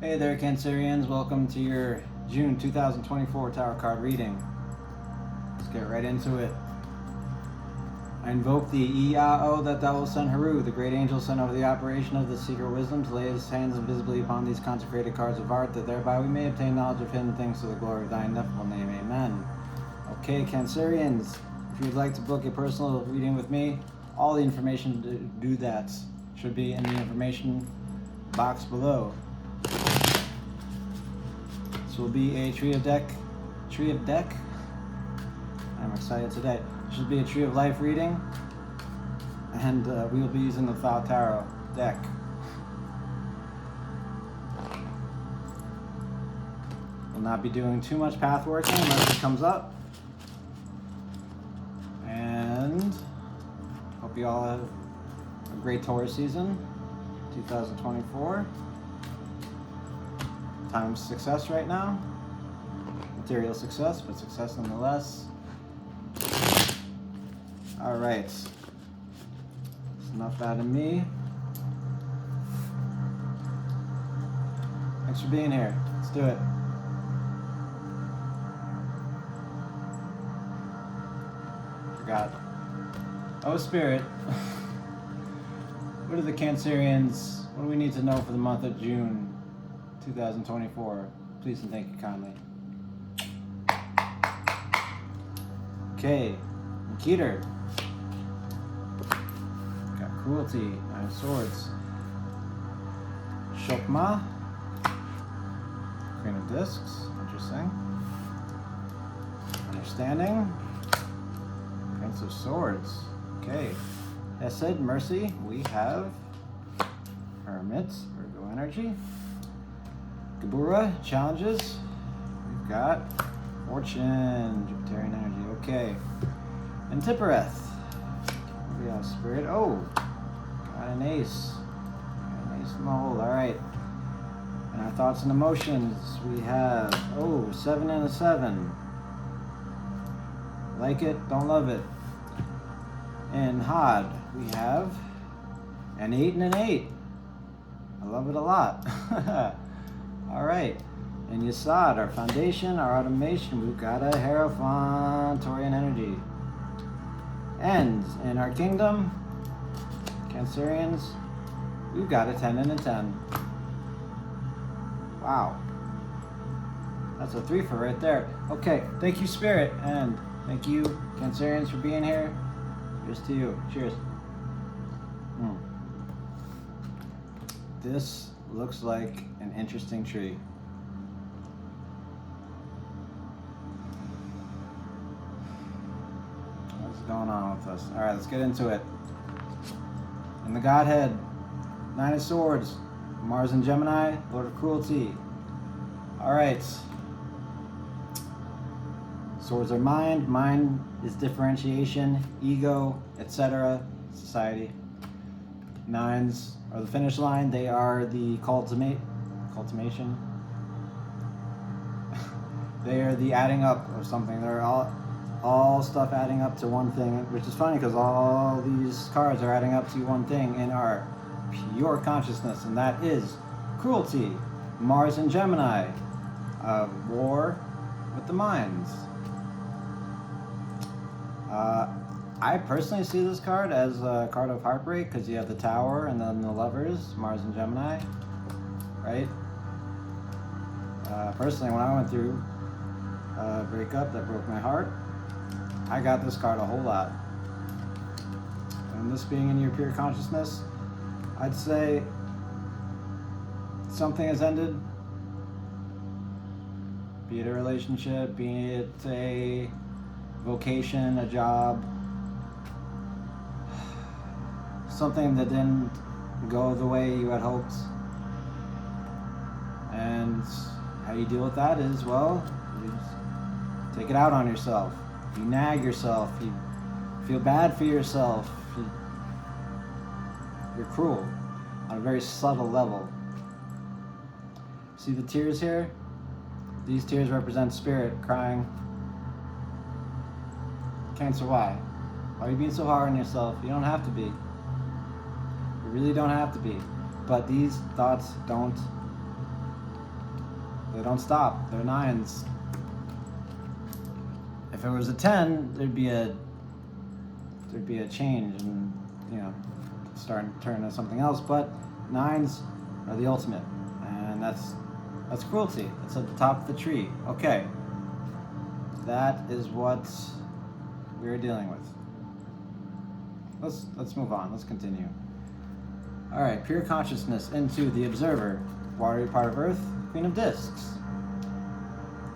Hey there, Cancerians. Welcome to your June 2024 Tarot card reading. Let's get right into it. I invoke the Iao that thou will send Haru, the great angel sent over the operation of the secret wisdom, to lay his hands invisibly upon these consecrated cards of art, that thereby we may obtain knowledge of hidden things to the glory of thy ineffable name. Amen. Okay, Cancerians, if you'd like to book a personal reading with me, all the information to do that should be in the information box below. This will be a tree of deck. I'm excited today. This should be a Tree of Life reading, and we will be using the Thal Tarot deck. We'll not be doing too much path working unless it comes up. And hope you all have a great Taurus season, 2024. Time of success right now. Material success, but success nonetheless. All right. That's enough out of me. Thanks for being here. Let's do it. Forgot. Oh, Spirit. What do the Cancerians, what do we need to know for the month of June 2024? Please and thank you kindly. Okay, Keter. Got Cruelty, 9 of Swords. Shokma. Queen of Discs, interesting. Understanding. Prince of Swords. Okay. Hesed, Mercy. We have Hermit, Virgo energy. Gebura, Challenges. We've got Fortune, Jupiterian energy. Okay. And Tippereth. We have Spirit. Oh, got an ace. Got an ace in the hole. All right. And our thoughts and emotions. We have 7 and a 7. Like it, don't love it. In Hod, we have an 8 and an 8. I love it a lot. All right. In Yesod, our foundation, our automation, we've got a Hierophant, Taurian energy. And in our kingdom, Cancerians, we've got a 10 and a 10. Wow. That's a 3-for right there. Okay, thank you, Spirit, and thank you, Cancerians, for being here. Cheers to you. Cheers. This looks like an interesting tree. What's going on with us? All right, let's get into it. In the Godhead, 9 of Swords, Mars and Gemini, Lord of Cruelty. All right. Swords are mind. Mind is differentiation, ego, etc. Society. 9s are the finish line. They are the cultivation. They are the adding up of something. They're all stuff adding up to one thing, which is funny because all these cards are adding up to one thing in our pure consciousness, and that is Cruelty, Mars and Gemini, war with the minds. I personally see this card as a card of heartbreak because you have the Tower and then the Lovers, Mars and Gemini, right? Personally, when I went through a breakup that broke my heart, I got this card a whole lot. And this being in your pure consciousness, I'd say something has ended. Be it a relationship, be it a vocation, a job, something that didn't go the way you had hoped. And how you deal with that is, well, you just take it out on yourself. You nag yourself. You feel bad for yourself. You're cruel on a very subtle level. See the tears here? These tears represent Spirit crying. Cancer, why? Why are you being so hard on yourself? You don't have to be. You really don't have to be. But these thoughts don't They don't stop. They're 9s. If it was a 10, there'd be a change and, you know, start to turn into something else. But 9s are the ultimate, and that's cruelty. It's at the top of the tree. Okay, that is what we're dealing with. Let's move on. Let's continue. All right, pure consciousness into the observer, watery part of Earth, Queen of Discs.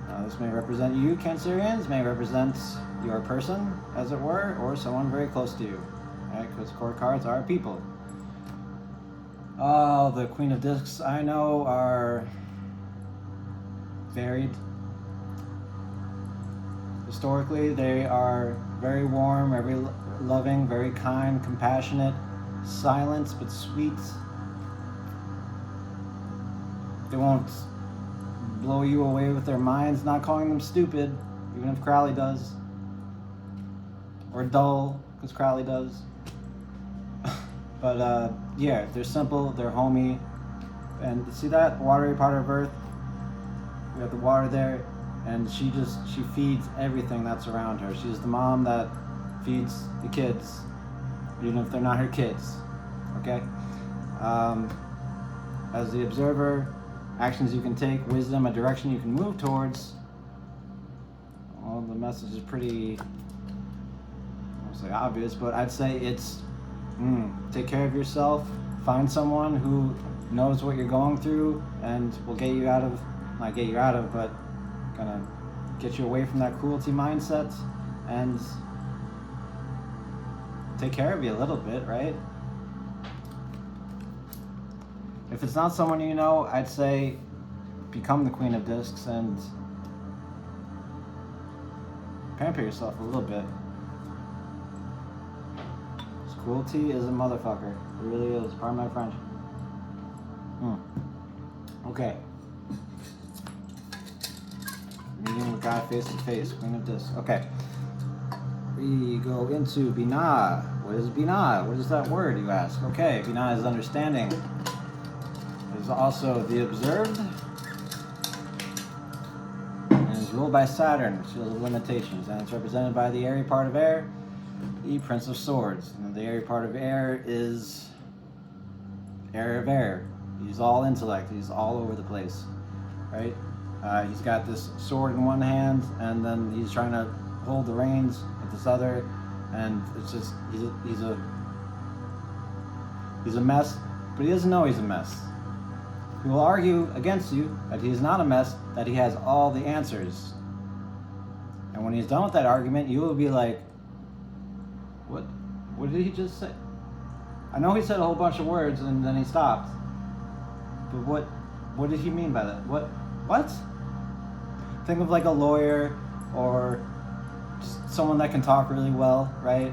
Now, this may represent you, Cancerians, may represent your person, as it were, or someone very close to you, right? Because core cards are people. Oh, the Queen of Discs I know are varied. Historically, they are very warm, very loving, very kind, compassionate, silent but sweet. They won't blow you away with their minds, not calling them stupid, even if Crowley does. Or dull, because Crowley does. But yeah, they're simple, they're homey. And see that watery part of Earth? We have the water there, and she feeds everything that's around her. She's the mom that feeds the kids, even if they're not her kids. Okay? As the observer, actions you can take, wisdom, a direction you can move towards. Well, the message is pretty, I won't say obvious, but I'd say it's take care of yourself, find someone who knows what you're going through and will get you out of, not get you out of, but kind of get you away from that cruelty mindset and take care of you a little bit, right? If it's not someone you know, I'd say become the Queen of Discs and pamper yourself a little bit. This cruelty is a motherfucker. It really is. Pardon my French. Okay. Meeting with God face to face. Queen of Discs. Okay. We go into Binah. What is Binah? What is that word, you ask? Okay, Binah is understanding. There's also the observed. And is ruled by Saturn, which deals with limitations. And it's represented by the airy part of air, the Prince of Swords. And the airy part of air is air of air. He's all intellect. He's all over the place, right? He's got this sword in one hand, and then he's trying to hold the reins with this other, and it's just he's a mess, but he doesn't know he's a mess. He will argue against you that he's not a mess, that he has all the answers. And when he's done with that argument, you will be like, what did he just say? I know he said a whole bunch of words and then he stopped. But what did he mean by that? What? Think of like a lawyer or just someone that can talk really well, right?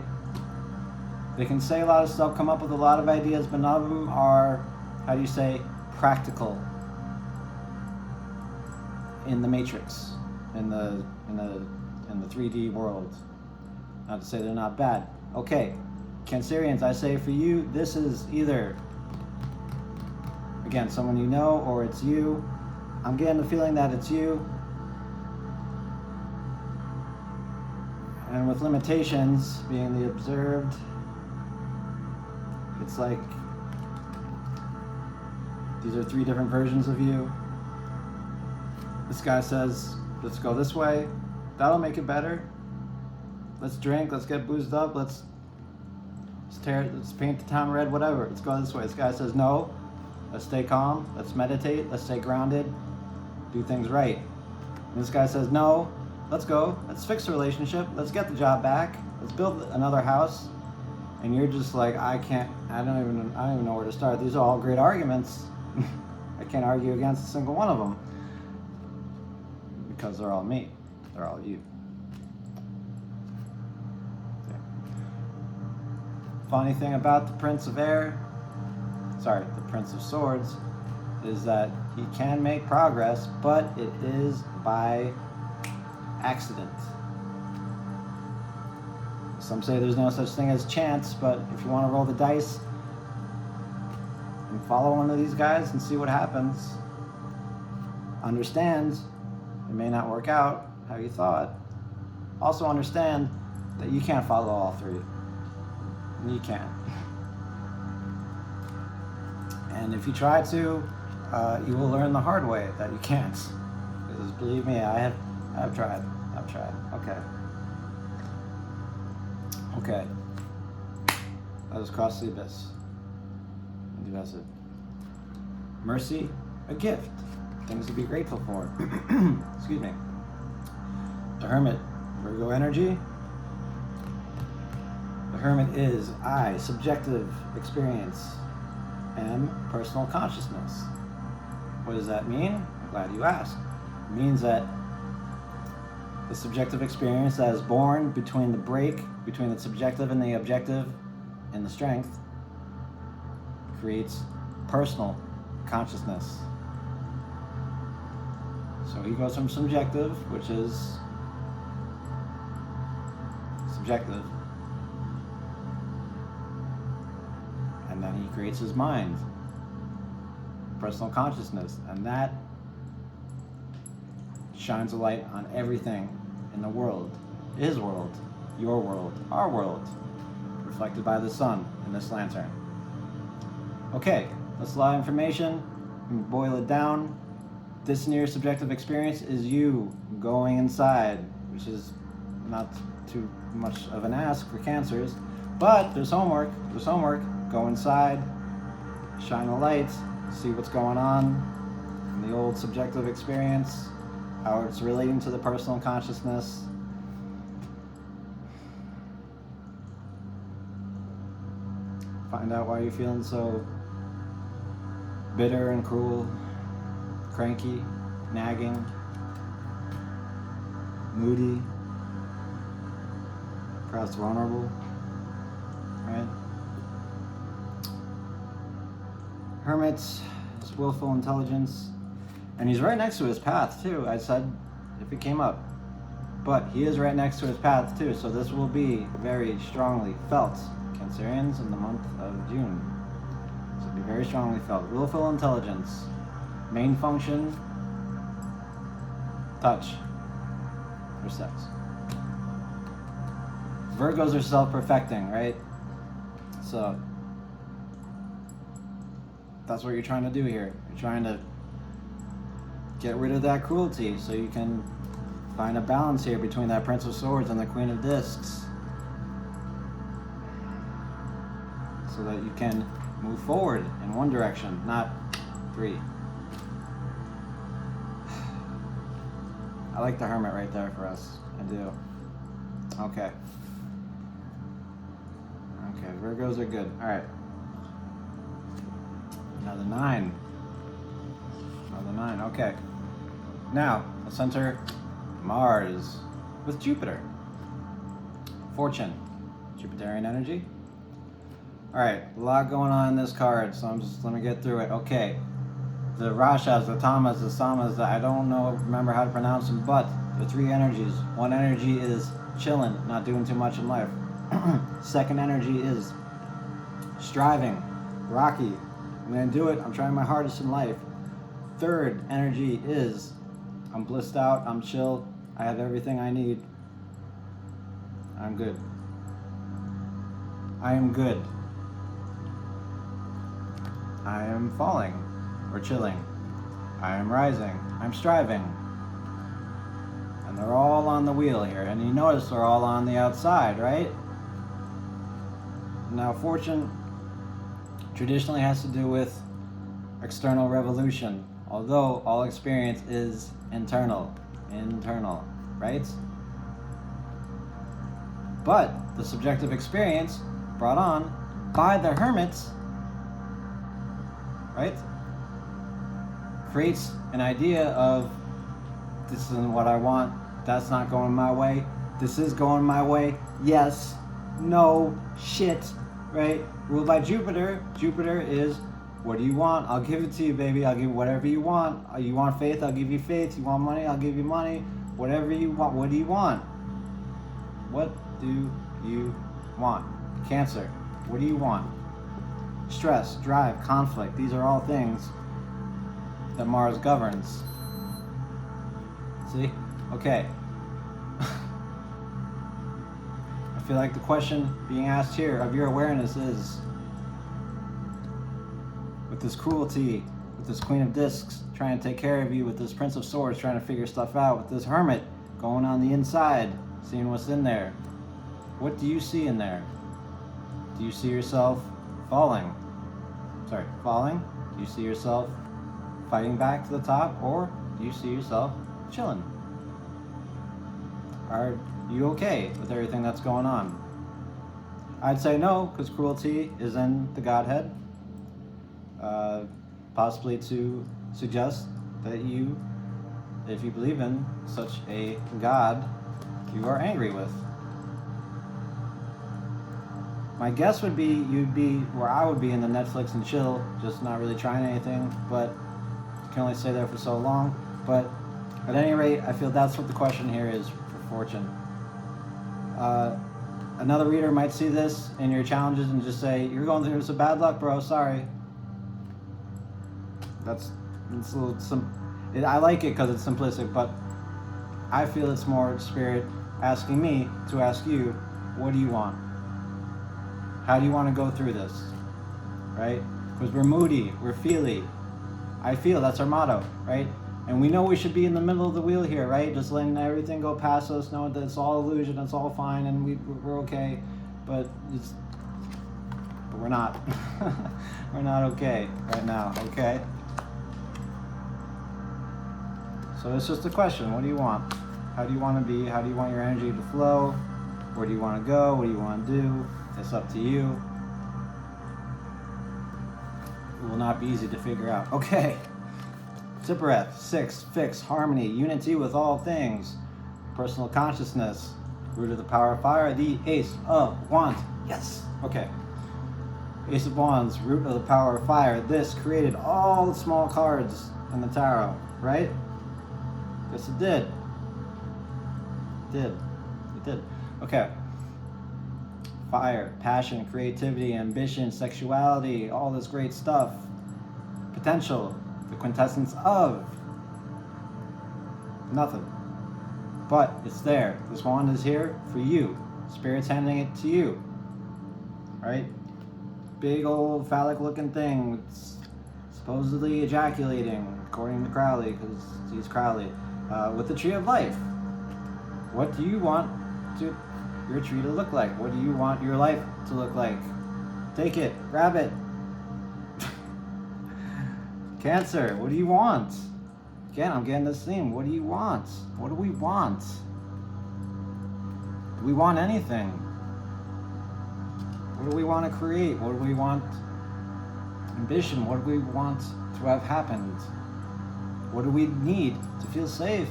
They can say a lot of stuff, come up with a lot of ideas, but none of them are, how do you say, practical in the matrix, in the 3D world. Not to say they're not bad. Okay, Cancerians, I say for you, this is either, again, someone you know or it's you. I'm getting the feeling that it's you. And with limitations being the observed, it's like these are 3 different versions of you. This guy says, let's go this way. That'll make it better. Let's drink, let's get boozed up, let's paint the town red, whatever. Let's go this way. This guy says, no, let's stay calm, let's meditate, let's stay grounded, do things right. And this guy says, no, let's go, let's fix the relationship, let's get the job back, let's build another house. And you're just like, I don't even know where to start. These are all great arguments. I can't argue against a single one of them because they're all me. They're all you. Okay. Funny thing about the Prince of Swords, is that he can make progress, but it is by accident. Some say there's no such thing as chance, but if you want to roll the dice and follow one of these guys and see what happens, Understand it may not work out how you thought. Also understand that you can't follow all three. You can't. And if you try to, you will learn the hard way that you can't. Because believe me, I've tried. Okay. Let us cross the abyss. And that's it. Mercy, a gift. Things to be grateful for. Excuse me. The Hermit, Virgo energy. The Hermit is I, subjective experience. M, personal consciousness. What does that mean? I'm glad you asked. It means that the subjective experience that is born between the break between the subjective and the objective and the strength creates personal consciousness. So he goes from subjective, which is subjective, and then he creates his mind, personal consciousness, and that shines a light on everything in the world, his world, your world, our world, reflected by the sun in this lantern. Okay, that's a lot of information. Boil it down. This near subjective experience is you going inside, which is not too much of an ask for cancers, but there's homework. Go inside, shine a light, see what's going on in the old subjective experience, how it's relating to the personal consciousness. Find out why you're feeling so bitter and cruel, cranky, nagging, moody, perhaps vulnerable, right? Hermit's willful intelligence, and he's right next to his path too. I said if it came up, but he is right next to his path too, so this will be very strongly felt, Cancerians, in the month of June. So it'll be very strongly felt. Willful intelligence, main function, touch or sex. Virgos are self-perfecting, right? So that's what you're trying to do here. You're trying to get rid of that cruelty so you can find a balance here between that Prince of Swords and the Queen of Discs, so that you can move forward in one direction, not three. I like the Hermit right there for us. I do. Okay. Okay, Virgos are good. All right. Another 9. Another 9. Okay. Now, let's enter Mars with Jupiter. Fortune. Jupiterian energy. Alright, a lot going on in this card, so let me get through it. Okay. The Rashas, the Tamas, the Samas, I don't remember how to pronounce them, but the 3 energies. One energy is chilling, not doing too much in life. Second energy is striving, rocky. I'm going to do it. I'm trying my hardest in life. Third energy is I'm blissed out, I'm chill, I have everything I need. I'm good. I am good. I am falling or chilling. I am rising. I'm striving. And they're all on the wheel here. And you notice they're all on the outside, right? Now, fortune traditionally has to do with external revolution, although all experience is internal, right? But the subjective experience brought on by the hermits, right, creates an idea of this isn't what I want, that's not going my way, this is going my way, yes, no, shit, right? Ruled by Jupiter. Jupiter is, what do you want? I'll give it to you, baby. I'll give you whatever you want. You want faith? I'll give you faith. You want money? I'll give you money. Whatever you want. What do you want? What do you want? Cancer. What do you want? Stress, drive, conflict. These are all things that Mars governs. See? Okay. I feel like the question being asked here of your awareness is, with this cruelty, with this Queen of Discs trying to take care of you, with this Prince of Swords trying to figure stuff out, with this Hermit going on the inside, seeing what's in there, what do you see in there? Do you see yourself falling? Falling? Do you see yourself fighting back to the top, or do you see yourself chilling? Are you okay with everything that's going on? I'd say no, because cruelty is in the Godhead. Possibly to suggest that you, if you believe in such a God, you are angry with. My guess would be you'd be where I would be in the Netflix and chill, just not really trying anything, but you can only stay there for so long. But at any rate, I feel that's what the question here is for Fortune. Another reader might see this in your challenges and just say, you're going through some bad luck, bro, sorry. It's a little I like it because it's simplistic, but I feel it's more Spirit asking me to ask you, what do you want? How do you want to go through this? Right? Because we're moody, we're feely. I feel, that's our motto, right? And we know we should be in the middle of the wheel here, right? Just letting everything go past us, knowing that it's all illusion, it's all fine, and we're okay. But we're not. We're not okay right now, okay? So it's just a question. What do you want? How do you want to be? How do you want your energy to flow? Where do you want to go? What do you want to do? It's up to you. It will not be easy to figure out. Okay. Sippereth, 6, fix, harmony, unity with all things, personal consciousness, root of the power of fire, the Ace of Wands. Yes. Okay. Ace of Wands, root of the power of fire. This created all the small cards in the tarot, right? Yes, it did. It did. Okay. Fire, passion, creativity, ambition, sexuality, all this great stuff. Potential, the quintessence of nothing. But it's there. This wand is here for you. Spirit's handing it to you. Right? Big old phallic looking thing. It's supposedly ejaculating, according to Crowley, because he's Crowley. With the Tree of Life. What do you want your tree to look like? What do you want your life to look like? Take it. Grab it. Cancer, what do you want? Again, I'm getting this theme. What do you want? What do we want? Do we want anything? What do we want to create? What do we want? Ambition, what do we want to have happened? What do we need to feel safe?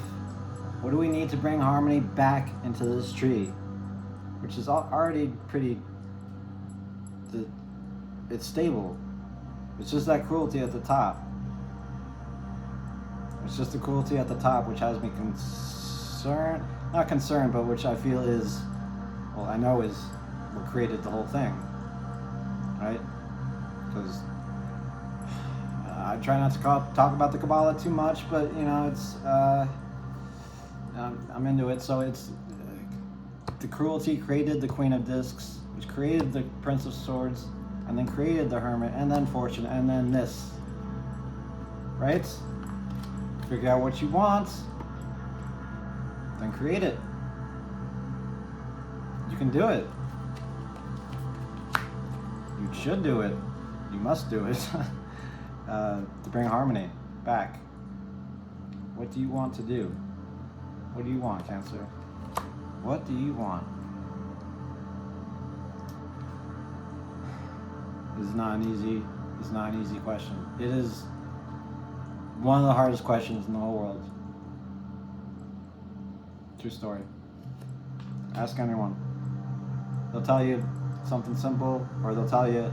What do we need to bring harmony back into this tree? Which is already pretty, it's stable. It's just that cruelty at the top. It's just the cruelty at the top which has me concerned, not concerned, but which I feel is, well, I know is what created the whole thing, right? Because I try not to talk about the Kabbalah too much, but you know, it's, I'm into it, so it's, the cruelty created the Queen of Discs, which created the Prince of Swords, and then created the Hermit, and then Fortune, and then this, right? Figure out what you want, then create it. You can do it. You should do it. You must do it. To bring harmony back. What do you want to do? What do you want, Cancer? What do you want? This is not an easy question. It is one of the hardest questions in the whole world. True story. Ask anyone. They'll tell you something simple, or they'll tell you,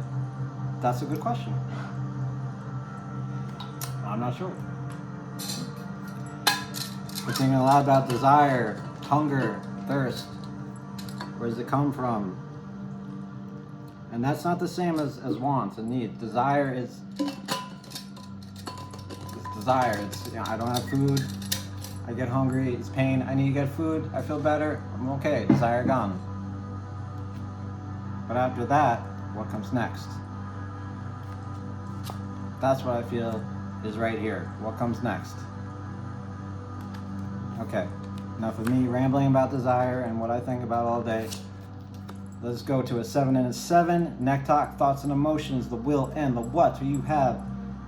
that's a good question. I'm not sure. We're thinking a lot about desire, hunger, thirst. Where does it come from? And that's not the same as wants and needs. Desire is desire. It's, you know, I don't have food. I get hungry, it's pain, I need to get food, I feel better, I'm okay, desire gone. But after that, what comes next? That's what I feel is right here. What comes next? Okay, enough of me rambling about desire and what I think about all day. Let's go to a 7 and a 7. Neck talk, thoughts and emotions, the will and the what. You have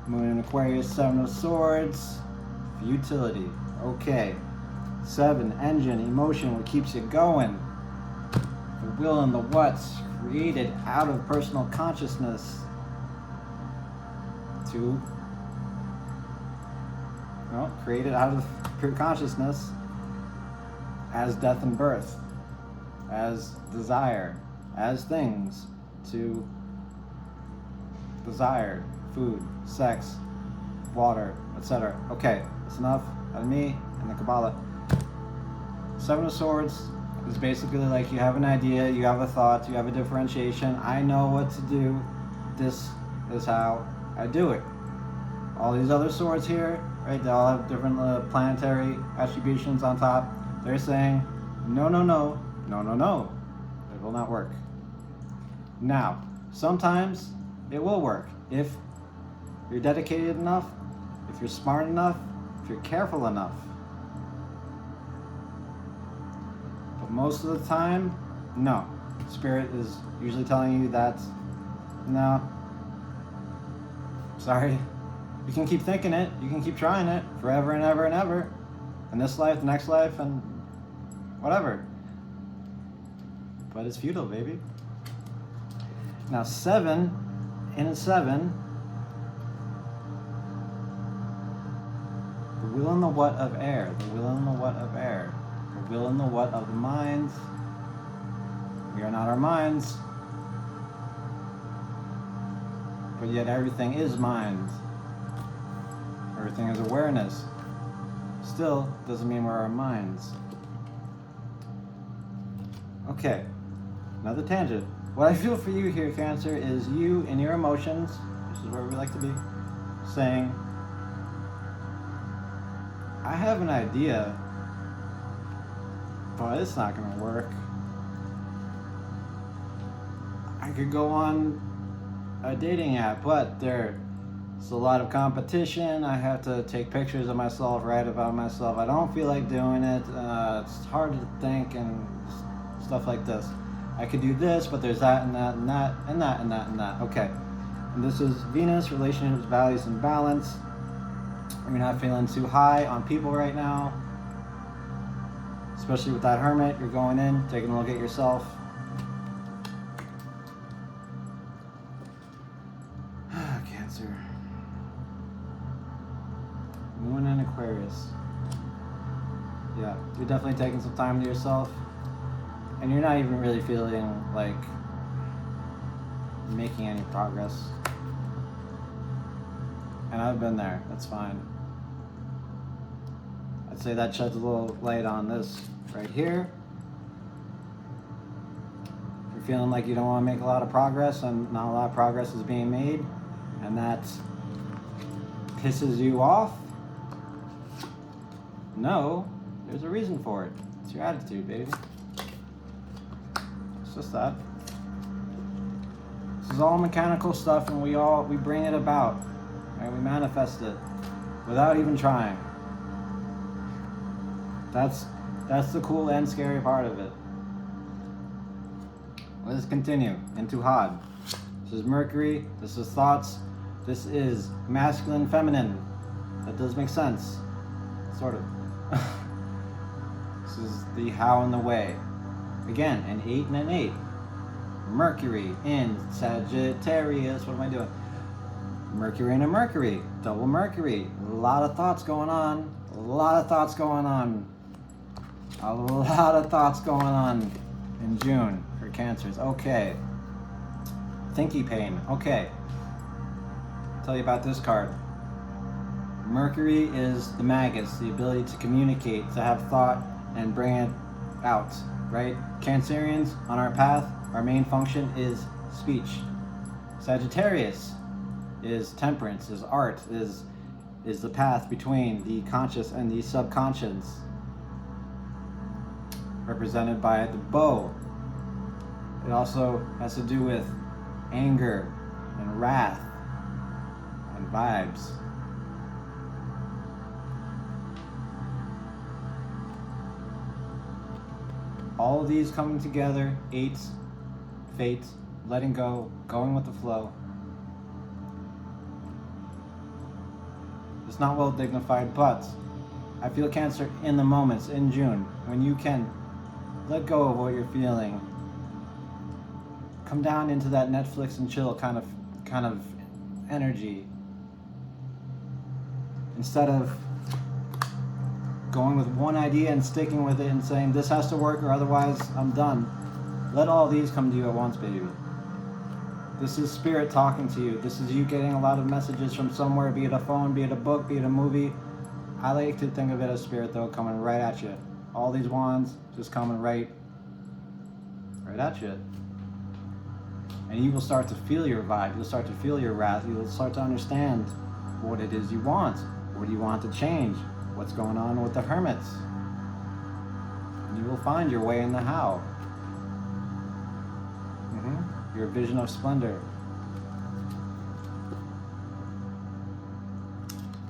Moon in Aquarius, 7 of Swords, futility. Okay. 7, engine, emotion, what keeps you going. The will and the what's created out of personal consciousness. 2, created out of pure consciousness as death and birth, as desire, as things to desire, food, sex, water, etc. Okay, that's enough out of me and the Kabbalah. 7 of Swords is basically like you have an idea, you have a thought, you have a differentiation. I know what to do. This is how I do it. All these other swords here, right, they all have different planetary attributions on top. They're saying, no, no, no, no, no, no. It will not work. Now, sometimes it will work if you're dedicated enough, if you're smart enough, if you're careful enough. But most of the time, no. Spirit is usually telling you that, no, sorry. You can keep thinking it, you can keep trying it forever and ever and ever. In this life, the next life, and whatever. But it's futile, baby. Now 7 in a 7. The will and the what of air. The will and the what of air. The will and the what of the minds. We are not our minds. But yet everything is mind. Everything is awareness. Still doesn't mean we're our minds. Okay, another tangent. What I feel for you here, Cancer, is you and your emotions, this is where we like to be, saying, I have an idea, but it's not going to work. I could go on a dating app, but there's a lot of competition. I have to take pictures of myself, write about myself. I don't feel like doing it. It's hard to think and stuff like this. I could do this, but there's that and that and that and that and that and that. Okay. And this is Venus, relationships, values, and balance. You're not feeling too high on people right now. Especially with that Hermit, you're going in, taking a look at yourself. Cancer. Moon in Aquarius. Yeah, you're definitely taking some time to yourself. And you're not even really feeling like making any progress. And I've been there, that's fine. I'd say that sheds a little light on this right here. You're feeling like you don't want to make a lot of progress and not a lot of progress is being made, and that pisses you off. No, there's a reason for it. It's your attitude, baby. It's just that. This is all mechanical stuff, and we bring it about, right? We manifest it without even trying. That's the cool and scary part of it. Let's continue into Had. This is Mercury. This is thoughts. This is masculine, feminine. That does make sense, sort of. This is the how and the way. Again, an 8 and an 8. Mercury in Sagittarius. What am I doing? Mercury and a Mercury. Double Mercury. A lot of thoughts going on. A lot of thoughts going on. A lot of thoughts going on in June for Cancers. Okay. Thinky pain. Okay. I'll tell you about this card. Mercury is the magus, the ability to communicate, to have thought and bring it out, right? Cancerians on our path, our main function is speech. Sagittarius is temperance, is art, is is the path between the conscious and the subconscious, represented by the bow. It also has to do with anger and wrath and vibes. All of these coming together, 8, fate, letting go, going with the flow. It's not well dignified, but I feel Cancer in the moments in June when you can let go of what you're feeling. Come down into that Netflix and chill kind of energy. Instead of going with one idea and sticking with it and saying this has to work or otherwise I'm done. Let all these come to you at once, baby. This is spirit talking to you. This is you getting a lot of messages from somewhere, be it a phone, be it a book, be it a movie. I like to think of it as spirit though, coming right at you. All these wands just coming right at you. And you will start to feel your vibe. You'll start to feel your wrath. You'll start to understand what it is you want. What do you want to change? What's going on with the hermits? And you will find your way in the how. Your vision of splendor.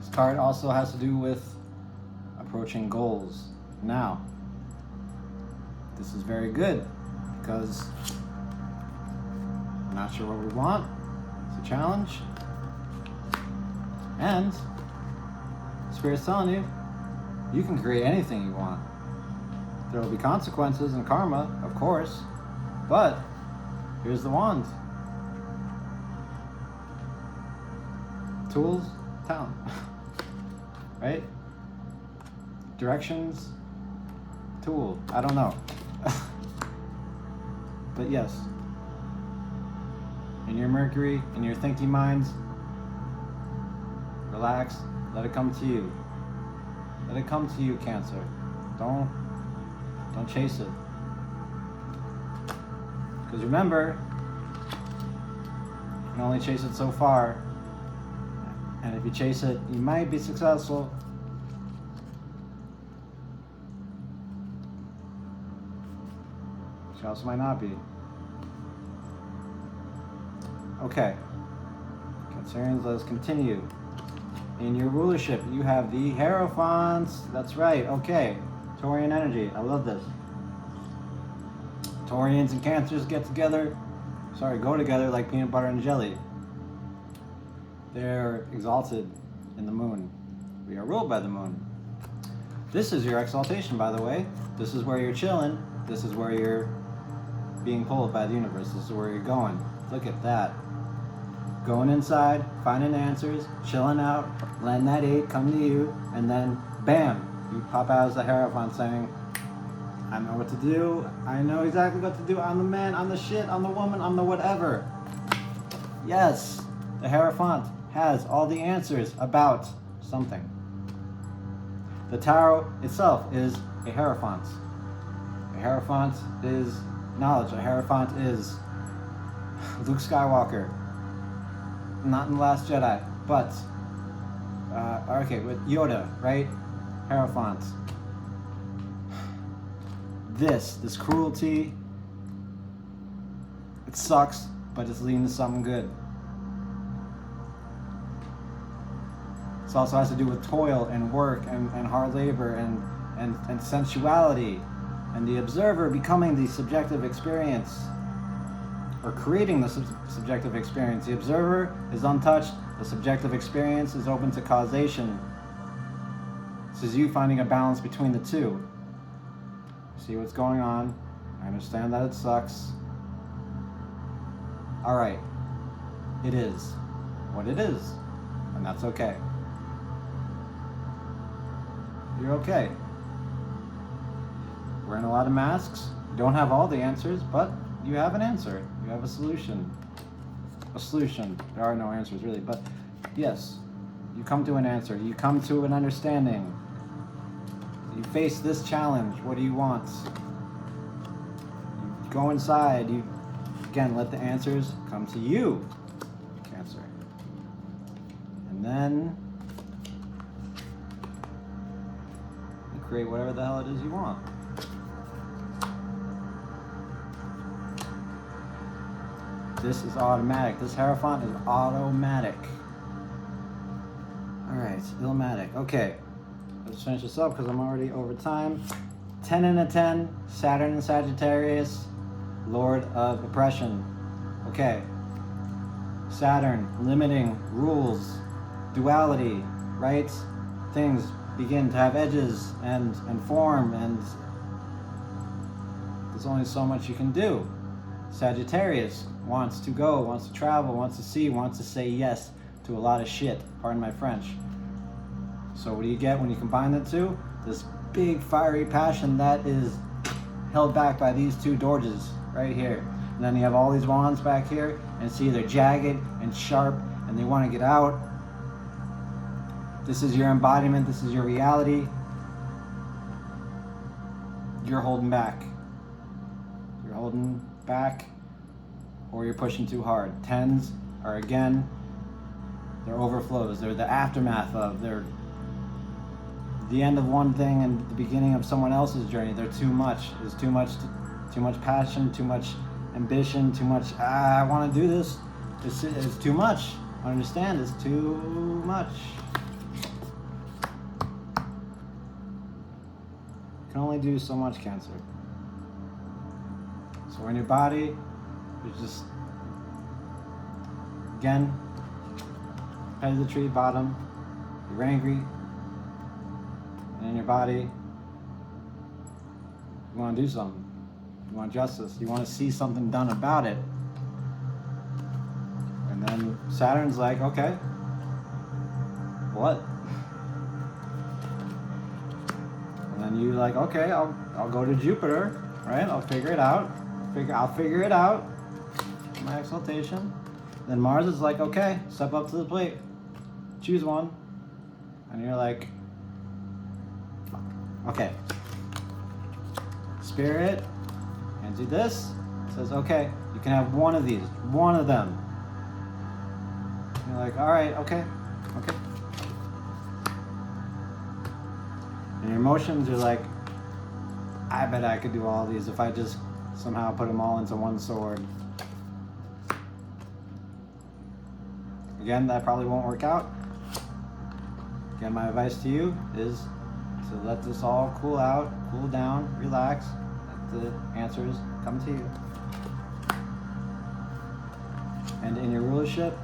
This card also has to do with approaching goals. Now, this is very good because I'm not sure what we want. It's a challenge. And Spirit's telling you, you can create anything you want. There will be consequences and karma, of course, but here's the wand. Tools, talent. Right? Directions, tool. I don't know. But yes. In your Mercury, in your thinking minds, relax, let it come to you. Let it come to you, Cancer. Don't chase it. Because remember, you can only chase it so far. And if you chase it, you might be successful. But you also might not be. Okay. Cancerians, let us continue. In your rulership, you have the Hierophants. That's right. Okay. Taurian energy. I love this. Taurians and Cancers get together. Go together like peanut butter and jelly. They're exalted in the moon. We are ruled by the moon. This is your exaltation, by the way. This is where you're chilling. This is where you're being pulled by the universe. This is where you're going. Look at that. Going inside, finding answers, chilling out, letting that 8 come to you, and then bam, you pop out as the Hierophant saying, I know what to do. I know exactly what to do. I'm the man, I'm the shit, I'm the woman, I'm the whatever. Yes, the Hierophant has all the answers about something. The tarot itself is a Hierophant. A Hierophant is knowledge. A Hierophant is Luke Skywalker. Not in The Last Jedi, but with Yoda, right? Hierophant. This cruelty, it sucks, but it's leading to something good. This also has to do with toil and work and hard labor and sensuality, and the observer becoming the subjective experience, or creating the subjective experience. The observer is untouched, the subjective experience is open to causation. This is you finding a balance between the two. See what's going on. I understand that it sucks. Alright. It is what it is. And that's okay. You're okay. Wearing a lot of masks. You don't have all the answers, but you have an answer. You have a solution. A solution. There are no answers really, but yes. You come to an answer. You come to an understanding. You face this challenge. What do you want? You go inside. You, again, let the answers come to you, Cancer. And then create whatever the hell it is you want. This is automatic. This Hierophant is automatic. Alright, Illmatic. Okay, let's finish this up because I'm already over time. 10 and a 10, Saturn and Sagittarius, Lord of Oppression. Okay, Saturn, limiting, rules, duality, right? Things begin to have edges and form, and there's only so much you can do. Sagittarius wants to go, wants to travel, wants to see, wants to say yes to a lot of shit, pardon my French. So what do you get when you combine the two? This big fiery passion that is held back by these two Dorges right here. And then you have all these wands back here, and see they're jagged and sharp, and they want to get out. This is your embodiment, this is your reality. You're holding back. You're holding back, or you're pushing too hard. 10s are, again, they're overflows. They're the aftermath of, they're the end of one thing and the beginning of someone else's journey. They're too much. There's too much passion, too much ambition, too much, I want to do this. It's too much. I understand, it's too much. You can only do so much, Cancer. So in your body, you're just, again, head of the tree, bottom, you're angry, and in your body, you want to do something. You want justice. You want to see something done about it. And then Saturn's like, okay, what? And then you like, okay, I'll go to Jupiter, right? I'll figure it out. I'll figure it out. My exaltation. Then Mars is like, okay, step up to the plate. Choose one. And you're like, okay. Spirit, and do this. Says, okay, you can have one of these, one of them. You're like, all right, okay. And your emotions are like, I bet I could do all these if I just somehow put them all into one sword. Again, that probably won't work out. Again, my advice to you is to let this all cool out, cool down, relax, let the answers come to you. And in your rulership,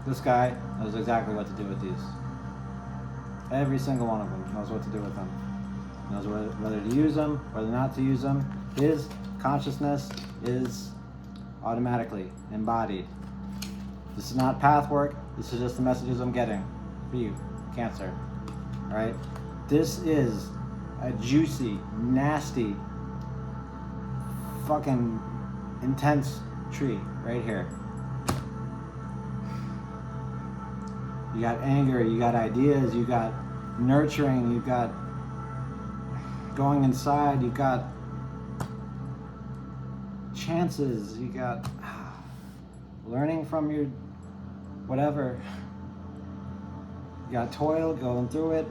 this guy knows exactly what to do with these. Every single one of them knows what to do with them. Knows whether to use them, whether not to use them. His consciousness is automatically embodied. This is not path work. This is just the messages I'm getting for you, Cancer. All right? This is a juicy, nasty, fucking intense tree right here. You got anger, you got ideas, you got nurturing, you got going inside, you got chances, you got learning from your whatever. You got toil, going through it,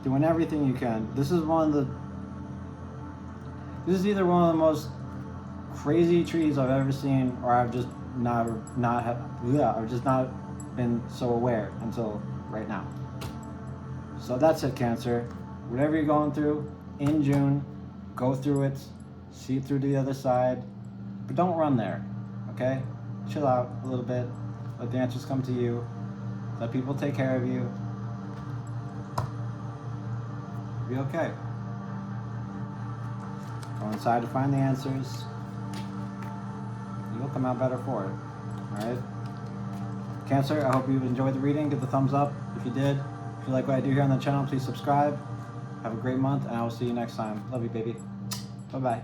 doing everything you can. This is either one of the most crazy trees I've ever seen, or I've just I've just not been so aware until right now. So that's it, Cancer. Whatever you're going through in June, go through it, see it through to the other side, but don't run there, okay? Chill out a little bit, let the answers come to you, let people take care of you. Be okay. Go inside to find the answers. You'll come out better for it. Alright? Cancer, I hope you enjoyed the reading. Give the thumbs up if you did. If you like what I do here on the channel, please subscribe. Have a great month, and I will see you next time. Love you, baby. Bye-bye.